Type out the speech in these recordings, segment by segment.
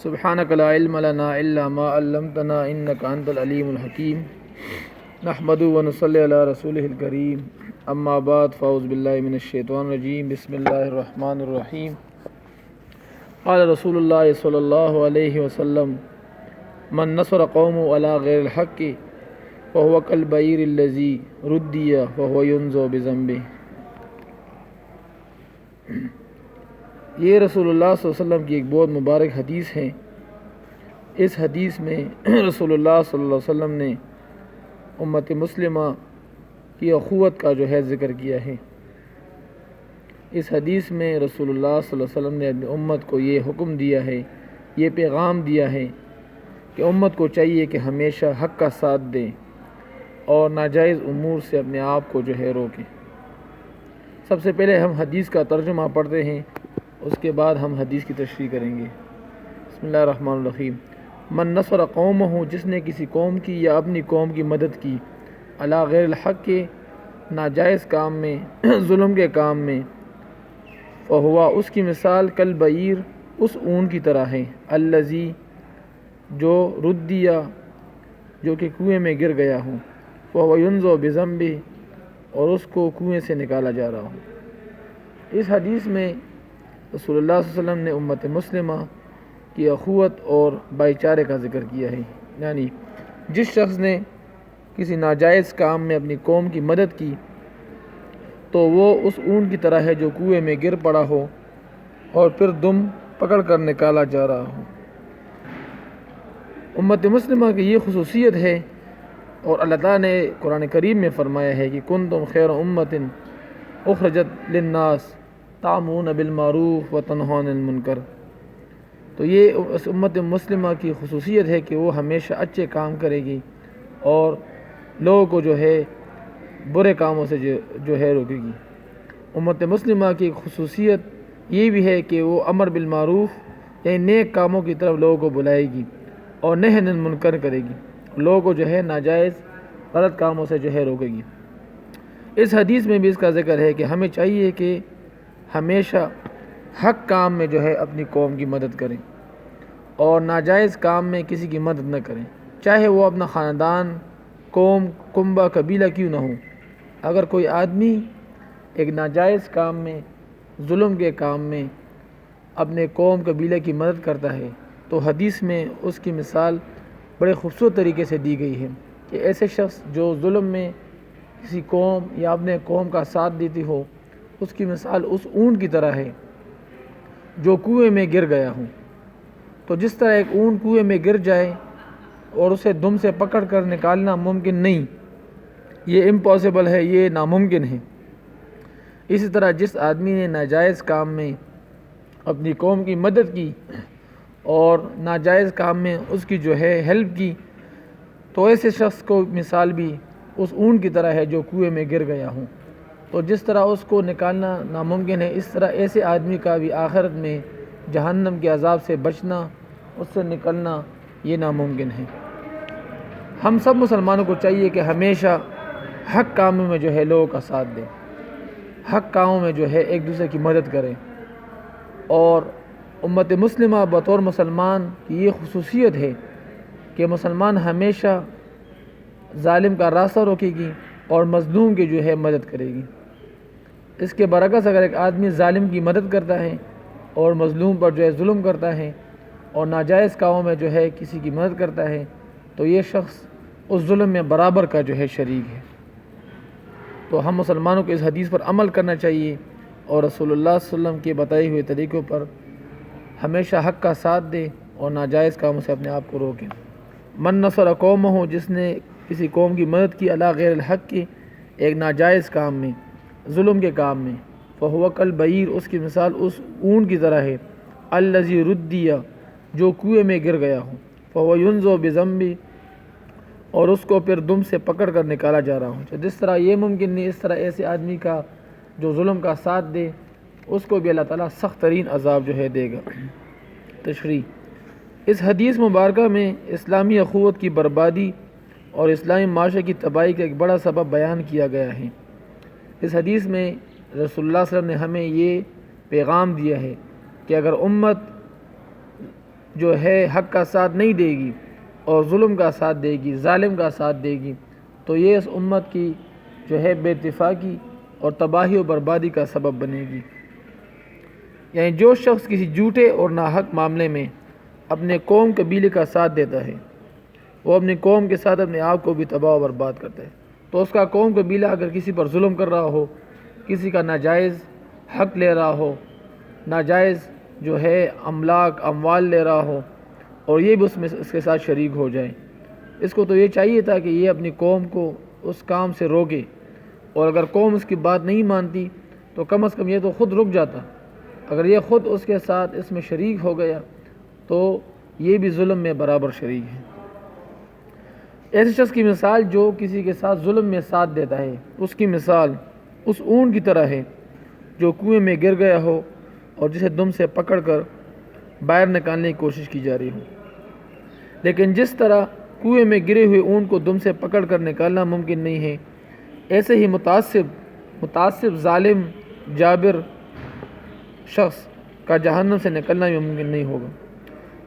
سبحانک لا علم لنا الا ما علمتنا انک انت العلیم الحکیم نحمد و نصلی علی رسولہ الکریم اما بعد فاعوذ باللہ من الشیطان الرجیم بسم اللہ الرحمن الرحیم قال رسول اللہ صلی اللہ علیہ وسلم من نصر قوم علی غیر الحق فهو كالبعير الذي ردي وهو ينزو بذنبه۔ یہ رسول اللہ صلی اللہ علیہ وسلم کی ایک بہت مبارک حدیث ہے۔ اس حدیث میں رسول اللہ صلی اللہ علیہ وسلم نے امت مسلمہ کی اخوت کا ذکر کیا ہے۔ اس حدیث میں رسول اللہ صلی اللہ علیہ وسلم نے اپنی امت کو یہ حکم دیا ہے، یہ پیغام دیا ہے کہ امت کو چاہیے کہ ہمیشہ حق کا ساتھ دیں اور ناجائز امور سے اپنے آپ کو روکیں۔ سب سے پہلے ہم حدیث کا ترجمہ پڑھتے ہیں، اس کے بعد ہم حدیث کی تشریح کریں گے۔ بسم اللہ الرحمن الرحیم۔ من نصر قومہ، جس نے کسی قوم کی یا اپنی قوم کی مدد کی، علی غیر الحق کے ناجائز کام میں، ظلم کے کام میں، فہوا اس کی مثال کالبعیر اس اون کی طرح ہے، الذی جو ردیا جو کہ کنویں میں گر گیا ہوں، فہو ینزو بذنبہ اور اس کو کنویں سے نکالا جا رہا ہوں۔ اس حدیث میں رسول اللہ صلی اللہ علیہ وسلم نے امت مسلمہ کی اخوت اور بھائی چارے کا ذکر کیا ہے، یعنی جس شخص نے کسی ناجائز کام میں اپنی قوم کی مدد کی تو وہ اس اون کی طرح ہے جو کنویں میں گر پڑا ہو اور پھر دم پکڑ کر نکالا جا رہا ہو۔ امت مسلمہ کی یہ خصوصیت ہے، اور اللہ تعالیٰ نے قرآن کریم میں فرمایا ہے کہ کنتم خیر امت اخرجت للناس تأمرون بالمعروف وتنہون عن المنکر۔ تو یہ اس امت مسلمہ کی خصوصیت ہے کہ وہ ہمیشہ اچھے کام کرے گی اور لوگوں کو برے کاموں سے روکے گی۔ امت مسلمہ کی خصوصیت یہ بھی ہے کہ وہ امر بالمعروف یعنی نیک کاموں کی طرف لوگوں کو بلائے گی اور نہی عن المنکر کرے گی، لوگوں کو ناجائز غلط کاموں سے روکے گی۔ اس حدیث میں بھی اس کا ذکر ہے کہ ہمیں چاہیے کہ ہمیشہ حق کام میں اپنی قوم کی مدد کریں اور ناجائز کام میں کسی کی مدد نہ کریں، چاہے وہ اپنا خاندان، قوم، کنبہ، قبیلہ کیوں نہ ہو۔ اگر کوئی آدمی ایک ناجائز کام میں، ظلم کے کام میں اپنے قوم، قبیلہ کی مدد کرتا ہے تو حدیث میں اس کی مثال بڑے خوبصورت طریقے سے دی گئی ہے کہ ایسے شخص جو ظلم میں کسی قوم یا اپنے قوم کا ساتھ دیتی ہو، اس کی مثال اس اون کی طرح ہے جو کنویں میں گر گیا ہوں۔ تو جس طرح ایک اون کنویں میں گر جائے اور اسے دم سے پکڑ کر نکالنا ممکن نہیں، یہ امپاسبل ہے، یہ ناممکن ہے، اسی طرح جس آدمی نے ناجائز کام میں اپنی قوم کی مدد کی اور ناجائز کام میں اس کی ہیلپ کی، تو ایسے شخص کو مثال بھی اس اون کی طرح ہے جو کنویں میں گر گیا ہوں۔ تو جس طرح اس کو نکالنا ناممکن ہے، اس طرح ایسے آدمی کا بھی آخرت میں جہنم کے عذاب سے بچنا، اس سے نکلنا یہ ناممکن ہے۔ ہم سب مسلمانوں کو چاہیے کہ ہمیشہ حق کاموں میں لوگوں کا ساتھ دیں، حق کاموں میں ایک دوسرے کی مدد کریں، اور امت مسلمہ بطور مسلمان کی یہ خصوصیت ہے کہ مسلمان ہمیشہ ظالم کا راستہ روکے گی اور مظلوم کی مدد کرے گی۔ اس کے برعکس اگر ایک آدمی ظالم کی مدد کرتا ہے اور مظلوم پر ظلم کرتا ہے اور ناجائز کاموں میں کسی کی مدد کرتا ہے تو یہ شخص اس ظلم میں برابر کا شریک ہے۔ تو ہم مسلمانوں کو اس حدیث پر عمل کرنا چاہیے اور رسول اللہ صلی اللہ علیہ وسلم کے بتائے ہوئے طریقوں پر ہمیشہ حق کا ساتھ دیں اور ناجائز کاموں سے اپنے آپ کو روکیں۔ من نصر قومہ، جس نے کسی قوم کی مدد کی علی غیر الحق کی ایک ناجائز کام میں، ظلم کے کام میں، فہو کالبعیر اس کی مثال اس اون کی طرح ہے، الذی ردیا جو کنویں میں گر گیا ہوں، فہو ینزو بذنبہ اور اس کو پھر دم سے پکڑ کر نکالا جا رہا ہوں۔ جس طرح یہ ممکن نہیں، اس طرح ایسے آدمی کا جو ظلم کا ساتھ دے اس کو بھی اللہ تعالیٰ سخت ترین عذاب دے گا۔ تشریح: اس حدیث مبارکہ میں اسلامی اخوت کی بربادی اور اسلامی معاشرے کی تباہی کا ایک بڑا سبب بیان کیا گیا ہے۔ اس حدیث میں رسول اللہ صلی اللہ علیہ وسلم نے ہمیں یہ پیغام دیا ہے کہ اگر امت جو ہے حق کا ساتھ نہیں دے گی اور ظلم کا ساتھ دے گی، ظالم کا ساتھ دے گی، تو یہ اس امت کی جو ہے بے اتفاقی اور تباہی و بربادی کا سبب بنے گی۔ یعنی جو شخص کسی جھوٹے اور ناحق معاملے میں اپنے قوم قبیلے کا ساتھ دیتا ہے، وہ اپنی قوم کے ساتھ اپنے آپ کو بھی تباہ و برباد کرتا ہے۔ تو اس کا قوم قبیلہ اگر کسی پر ظلم کر رہا ہو، کسی کا ناجائز حق لے رہا ہو، ناجائز جو ہے اموال لے رہا ہو، اور یہ بھی اس کے ساتھ شریک ہو جائے، اس کو تو یہ چاہیے تھا کہ یہ اپنی قوم کو اس کام سے روکے، اور اگر قوم اس کی بات نہیں مانتی تو کم از کم یہ تو خود رک جاتا۔ اگر یہ خود اس کے ساتھ اس میں شریک ہو گیا تو یہ بھی ظلم میں برابر شریک ہے۔ ایسے شخص کی مثال جو کسی کے ساتھ ظلم میں ساتھ دیتا ہے، اس کی مثال اس اونٹ کی طرح ہے جو کنویں میں گر گیا ہو اور جسے دم سے پکڑ کر باہر نکالنے کی کوشش کی جا رہی ہو۔ لیکن جس طرح کنویں میں گرے ہوئے اونٹ کو دم سے پکڑ کر نکالنا ممکن نہیں ہے، ایسے ہی متعصب ظالم جابر شخص کا جہنم سے نکلنا بھی ممکن نہیں ہوگا۔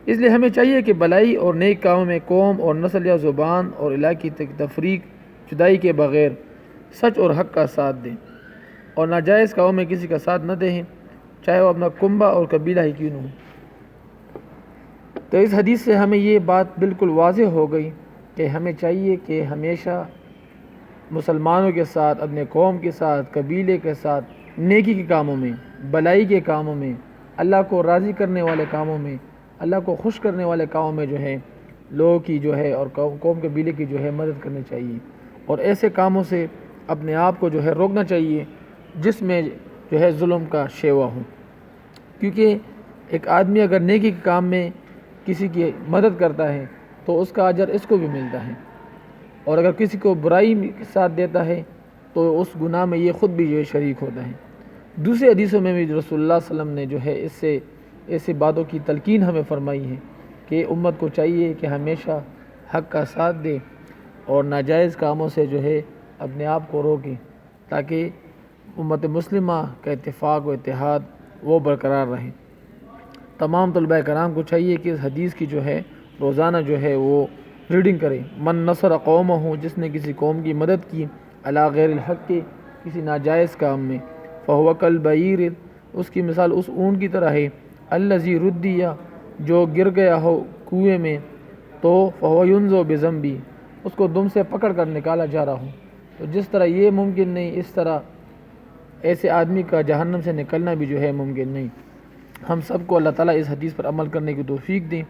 اس لیے ہمیں چاہیے کہ بلائی اور نیک کاموں میں قوم اور نسل یا زبان اور علاقے کی تفریق جدائی کے بغیر سچ اور حق کا ساتھ دیں، اور ناجائز کاموں میں کسی کا ساتھ نہ دیں، چاہے وہ اپنا کنبہ اور قبیلہ ہی کیوں نہ ہو۔ تو اس حدیث سے ہمیں یہ بات بالکل واضح ہو گئی کہ ہمیں چاہیے کہ ہمیشہ مسلمانوں کے ساتھ، اپنے قوم کے ساتھ، قبیلے کے ساتھ نیکی کے کاموں میں، بلائی کے کاموں میں، اللہ کو راضی کرنے والے کاموں میں، اللہ کو خوش کرنے والے کاموں میں جو ہے لوگوں کی جو ہے اور قوم قبیلے کی جو ہے مدد کرنی چاہیے، اور ایسے کاموں سے اپنے آپ کو جو ہے روکنا چاہیے جس میں جو ہے ظلم کا شیوا ہو۔ کیونکہ ایک آدمی اگر نیکی کے کام میں کسی کی مدد کرتا ہے تو اس کا اجر اس کو بھی ملتا ہے، اور اگر کسی کو برائی کے ساتھ دیتا ہے تو اس گناہ میں یہ خود بھی جو ہے شریک ہوتا ہے۔ دوسرے حدیثوں میں بھی رسول اللہ صلی اللہ علیہ وسلم نے جو ہے اس سے ایسی باتوں کی تلقین ہمیں فرمائی ہے کہ امت کو چاہیے کہ ہمیشہ حق کا ساتھ دے اور ناجائز کاموں سے جو ہے اپنے آپ کو روکے، تاکہ امت مسلمہ کا اتفاق و اتحاد وہ برقرار رہے۔ تمام طلباء کرام کو چاہیے کہ اس حدیث کی جو ہے روزانہ جو ہے وہ ریڈنگ کرے۔ من نصر قومہ، جس نے کسی قوم کی مدد کی، علی غیر الحق کے کسی ناجائز کام میں، فہو کالبعیر، اس کی مثال اس اونٹ کی طرح ہے، الذی ردیا، جو گر گیا ہو کنویں میں، تو فہو ینزو بذنبی، اس کو دم سے پکڑ کر نکالا جا رہا ہو۔ تو جس طرح یہ ممکن نہیں، اس طرح ایسے آدمی کا جہنم سے نکلنا بھی جو ہے ممکن نہیں۔ ہم سب کو اللہ تعالیٰ اس حدیث پر عمل کرنے کی توفیق دیں۔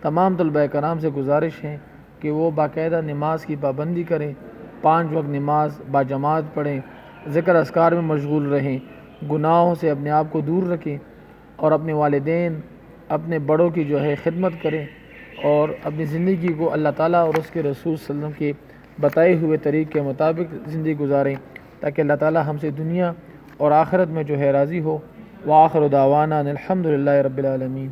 تمام طلباء کرام سے گزارش ہے کہ وہ باقاعدہ نماز کی پابندی کریں، 5 وقت نماز باجماعت پڑھیں، ذکر اذکار میں مشغول رہیں، گناہوں سے اپنے آپ کو دور رکھیں، اور اپنے والدین، اپنے بڑوں کی جو ہے خدمت کریں، اور اپنی زندگی کو اللہ تعالیٰ اور اس کے رسول صلی اللہ علیہ وسلم کے بتائے ہوئے طریق کے مطابق زندگی گزاریں، تاکہ اللہ تعالیٰ ہم سے دنیا اور آخرت میں جو ہے راضی ہو۔ وآخر دعوانا ان الحمد للہ رب العالمین۔